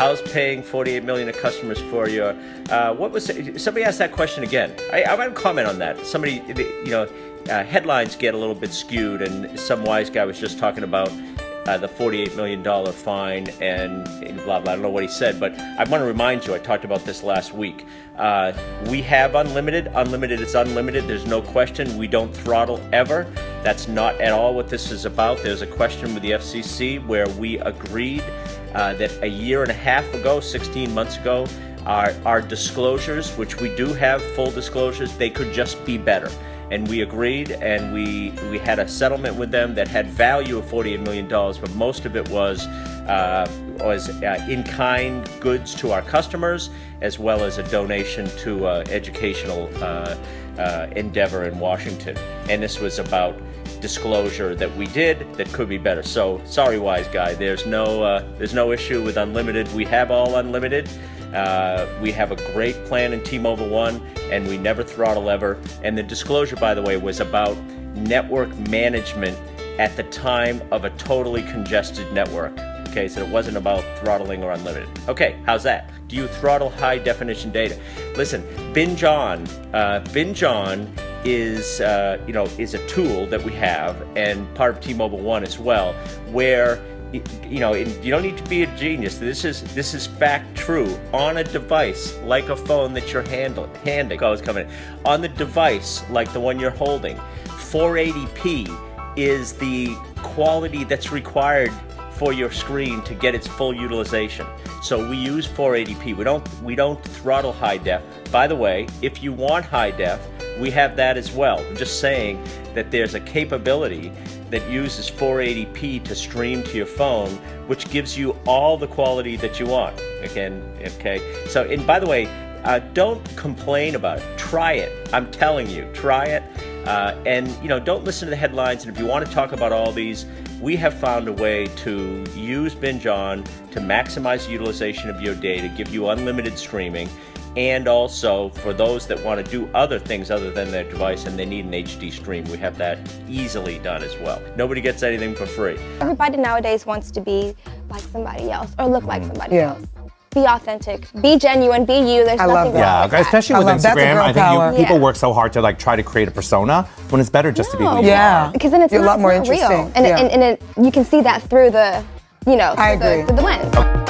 how's paying 48 million of customers for your, what was it? Somebody asked that question again. I want to comment on that. Somebody, headlines get a little bit skewed, and some wise guy was just talking about the $48 million fine and blah, blah. I don't know what he said, but I want to remind you, I talked about this last week. We have unlimited. Unlimited is unlimited. There's no question. We don't throttle ever. That's not at all what this is about. There's a question with the FCC where we agreed that a year and a half ago, 16 months ago, our disclosures, which we do have full disclosures, they could just be better. And we agreed, and we had a settlement with them that had value of $48 million, but most of it was in-kind goods to our customers, as well as a donation to educational endeavor in Washington. And this was about disclosure that we did that could be better. So sorry, wise guy. There's no issue with unlimited. We have all unlimited. We have a great plan in T-Mobile One, and we never throttle ever. And the disclosure, by the way, was about network management at the time of a totally congested network. Okay, so it wasn't about throttling or unlimited. Okay, how's that? Do you throttle high definition data? Listen, Binge On is a tool that we have, and part of T-Mobile One as well, where you don't need to be a genius. This is fact true. On a device like a phone that you're handing, on the device like the one you're holding, 480p is the quality that's required for your screen to get its full utilization. So we use 480p. We don't throttle high def. By the way, if you want high def, we have that as well. I'm just saying that there's a capability that uses 480p to stream to your phone, which gives you all the quality that you want. Again, okay? So, and by the way, don't complain about it. Try it. I'm telling you, try it. And don't listen to the headlines. And if you want to talk about all these, we have found a way to use Binge On to maximize the utilization of your data, give you unlimited streaming, and also for those that want to do other things other than their device and they need an HD stream, we have that easily done as well. Nobody gets anything for free. Everybody nowadays wants to be like somebody else or look like somebody else. Be authentic, be genuine, be you. There's nothing wrong with that. Especially with Instagram. I think people work so hard to try to create a persona when it's better just to be who you are. Because then it's You're not, a lot more it's not interesting. real, and you can see that through the, I agree. through the lens.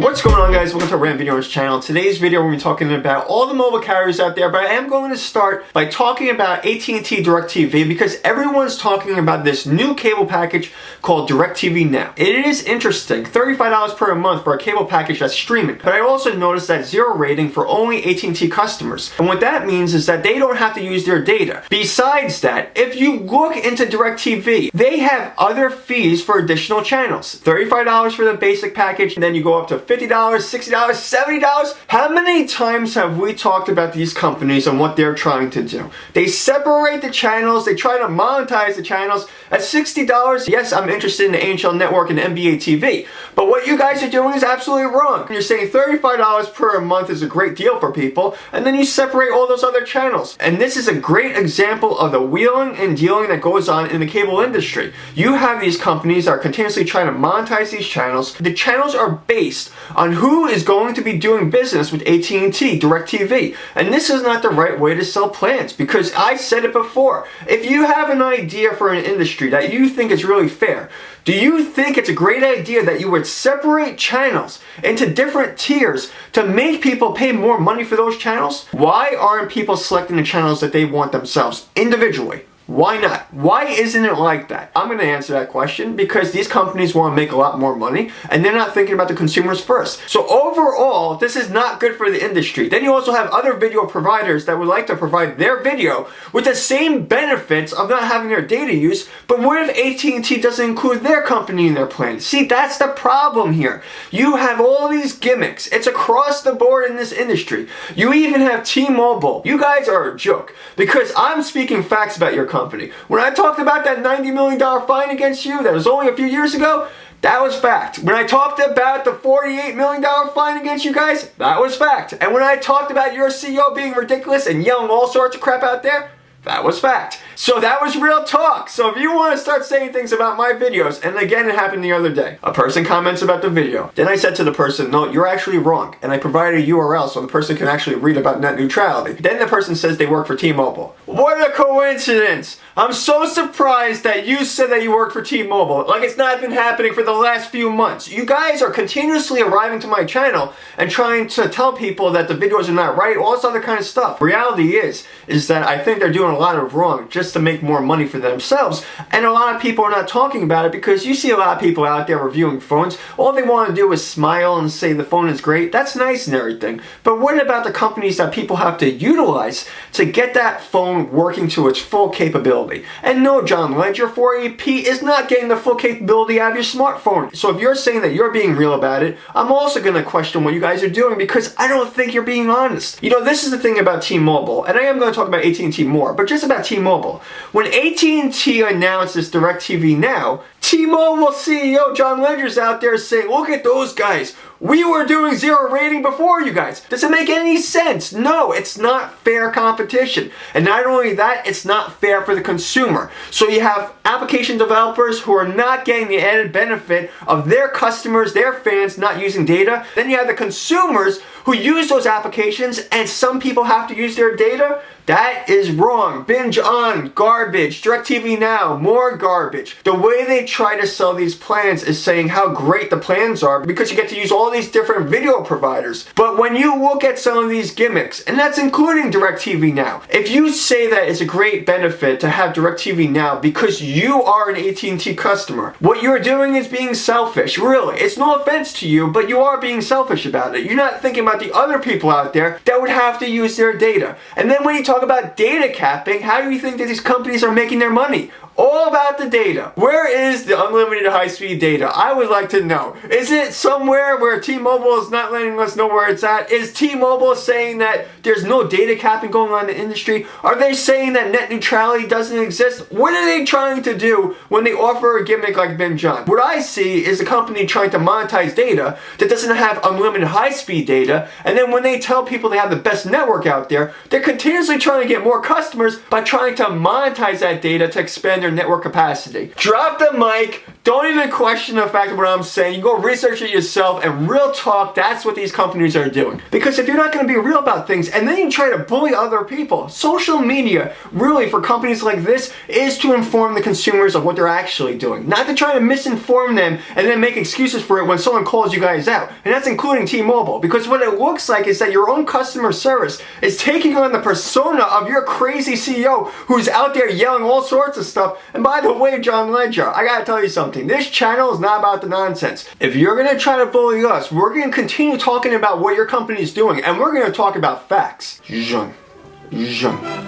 What's going on, guys? Welcome to Rant Videos channel. Today's video we're going to be talking about all the mobile carriers out there, but I am going to start by talking about AT&T DirecTV because everyone's talking about this new cable package called DirecTV Now. It is interesting, $35 per month for a cable package that's streaming, but I also noticed that 0 rating for only AT&T customers. And what that means is that they don't have to use their data. Besides that, if you look into DirecTV, they have other fees for additional channels. $35 for the basic package, and then you go up to $50, $60, $70. How many times have we talked about these companies and what they're trying to do? They separate the channels, they try to monetize the channels. At $60, yes, I'm interested in the NHL Network and NBA TV, but what you guys are doing is absolutely wrong. You're saying $35 per month is a great deal for people, and then you separate all those other channels. And this is a great example of the wheeling and dealing that goes on in the cable industry. You have these companies that are continuously trying to monetize these channels. The channels are based on who is going to be doing business with AT&T, DirecTV. And this is not the right way to sell plans, because I said it before. If you have an idea for an industry that you think is really fair, do you think it's a great idea that you would separate channels into different tiers to make people pay more money for those channels? Why aren't people selecting the channels that they want themselves individually? Why not? Why isn't it like that? I'm going to answer that question because these companies want to make a lot more money and they're not thinking about the consumers first. So overall, this is not good for the industry. Then you also have other video providers that would like to provide their video with the same benefits of not having their data used, but what if AT&T doesn't include their company in their plan? See, that's the problem here. You have all these gimmicks. It's across the board in this industry. You even have T-Mobile. You guys are a joke because I'm speaking facts about your company. company. When I talked about that $90 million fine against you that was only a few years ago, that was fact. When I talked about the $48 million fine against you guys, that was fact. And when I talked about your CEO being ridiculous and yelling all sorts of crap out there, that was fact. So that was real talk. So if you want to start saying things about my videos, and again it happened the other day, a person comments about the video. Then I said to the person, no, you're actually wrong. And I provided a URL so the person can actually read about net neutrality. Then the person says they work for T-Mobile. What a coincidence. I'm so surprised that you said that you worked for T-Mobile. Like it's not been happening for the last few months. You guys are continuously arriving to my channel and trying to tell people that the videos are not right, all this other kind of stuff. Reality is that I think they're doing a lot of wrong just to make more money for themselves. And a lot of people are not talking about it because you see a lot of people out there reviewing phones. All they want to do is smile and say the phone is great. That's nice and everything. But what about the companies that people have to utilize to get that phone working to its full capability? And no, John Ledger, 480p is not getting the full capability out of your smartphone. So if you're saying that you're being real about it, I'm also going to question what you guys are doing because I don't think you're being honest. You know, this is the thing about T-Mobile, and I am going to talk about AT&T more, but just about T-Mobile. When AT&T announced this DirecTV Now, T-Mobile CEO John Ledger's out there saying, look at those guys. We were doing 0 rating before you guys. Does it make any sense? No, it's not fair competition. And not only that, it's not fair for the consumer. So you have application developers who are not getting the added benefit of their customers, their fans not using data. Then you have the consumers who use those applications and some people have to use their data. That is wrong. Binge on, garbage. DirecTV Now, more garbage. The way they try to sell these plans is saying how great the plans are because you get to use all these different video providers. But when you look at some of these gimmicks, and that's including DirecTV Now, if you say that it's a great benefit to have DirecTV Now because you are an AT&T customer, what you're doing is being selfish, really. It's no offense to you, but you are being selfish about it. You're not thinking about the other people out there that would have to use their data. And then when you talk about data capping, how do you think that these companies are making their money? All about the data. Where is the unlimited high-speed data? I would like to know. Is it somewhere where T-Mobile is not letting us know where it's at? Is T-Mobile saying that there's no data capping going on in the industry? Are they saying that net neutrality doesn't exist? What are they trying to do when they offer a gimmick like Binge On? What I see is a company trying to monetize data that doesn't have unlimited high-speed data, and then when they tell people they have the best network out there, they're continuously trying to get more customers by trying to monetize that data to expand their network capacity. Drop the mic. Don't even question the fact of what I'm saying. You go research it yourself, and real talk, that's what these companies are doing. Because if you're not going to be real about things and then you try to bully other people, social media really for companies like this is to inform the consumers of what they're actually doing, not to try to misinform them and then make excuses for it when someone calls you guys out. And that's including T-Mobile, because what it looks like is that your own customer service is taking on the persona of your crazy CEO who's out there yelling all sorts of stuff. And by the way, John Ledger, I gotta tell you something. This channel is not about the nonsense. If you're gonna try to bully us, we're gonna continue talking about what your company is doing, and we're gonna talk about facts. Jean,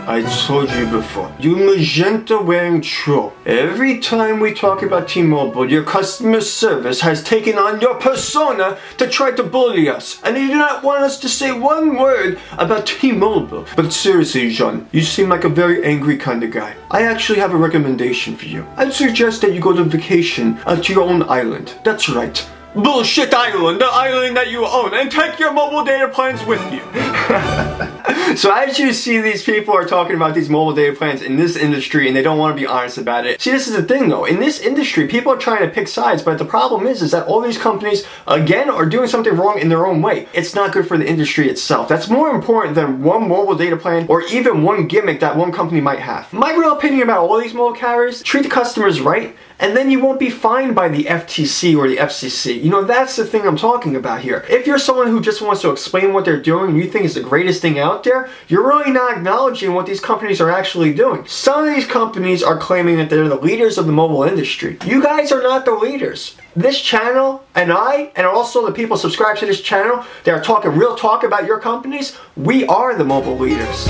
I told you before, you magenta wearing troll. Every time we talk about T-Mobile, your customer service has taken on your persona to try to bully us. And you do not want us to say one word about T-Mobile. But seriously, Jean, you seem like a very angry kind of guy. I actually have a recommendation for you. I'd suggest that you go to vacation to your own island. That's right. Bullshit Island, the island that you own, and take your mobile data plans with you. So as you see, these people are talking about these mobile data plans in this industry and they don't want to be honest about it. See, this is the thing though. In this industry, people are trying to pick sides, but the problem is that all these companies, again, are doing something wrong in their own way. It's not good for the industry itself. That's more important than one mobile data plan or even one gimmick that one company might have. My real opinion about all these mobile carriers, treat the customers right, and then you won't be fined by the FTC or the FCC. You know, that's the thing I'm talking about here. If you're someone who just wants to explain what they're doing and you think it's the greatest thing out there, you're really not acknowledging what these companies are actually doing. Some of these companies are claiming that they're the leaders of the mobile industry. You guys are not the leaders. This channel and I, and also the people subscribed to this channel that are talking real talk about your companies, we are the mobile leaders.